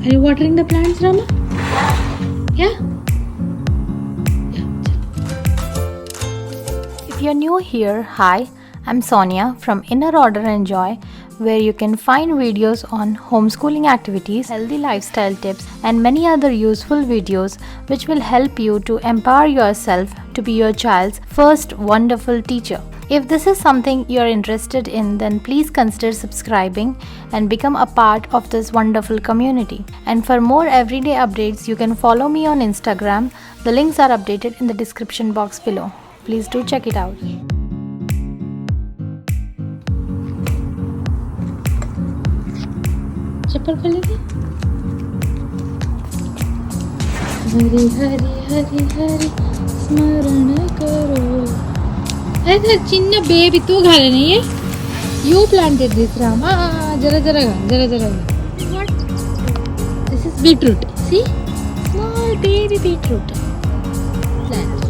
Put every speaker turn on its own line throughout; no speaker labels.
Are you watering the plants, Rama? Yeah?
If you're new here, hi, I'm Sonia from Inner Order and Joy, where you can find videos on homeschooling activities, healthy lifestyle tips, and many other useful videos which will help you to empower yourself to be your child's first wonderful teacher. If this is something you're interested in, then please consider subscribing and become a part of this wonderful community. And for more everyday updates, you can follow me on Instagram. The links are updated in the description box below. Please do check it out.
चप्पल खोल लीजिए. हरि हरि हरि हरि स्मरण करो. अरे चिन्न baby तू घाले नहीं है. You planted this, Rama. जरा जरा जरा. This is beetroot. See, small baby beetroot. Plant.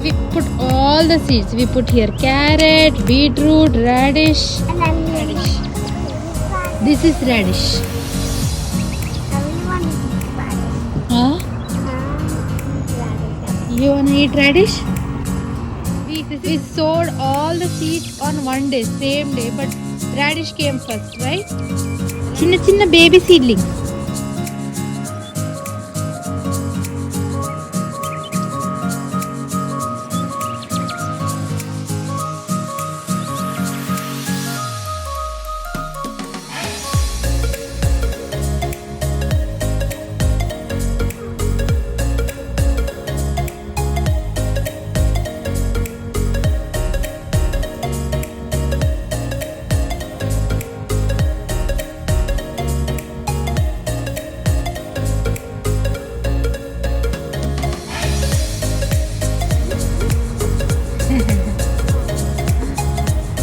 We put all the seeds. We put here carrot, beetroot, radish. Radish. This is radish. Huh? You wanna eat radish? We sowed all the seeds on one day, same day, but radish came first, right? Chinna baby seedlings.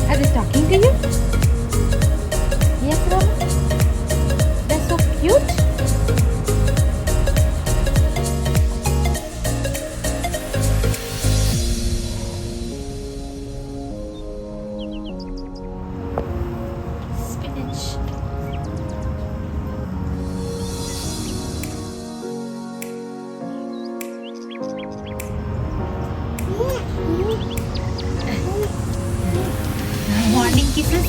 Are they talking to you? Yes, Rama? They're so cute. Spinach. Morning kisses.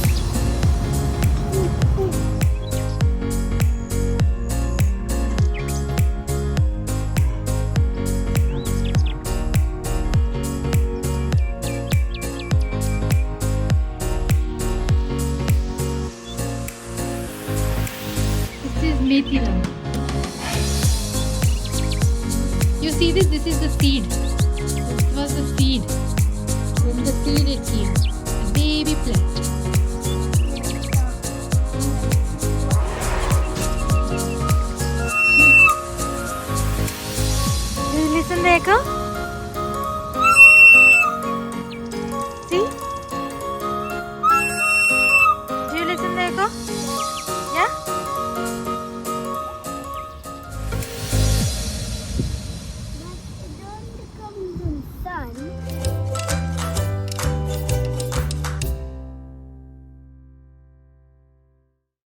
This is methi rama. You see this? This is the seed. This was the seed. From the seed it came.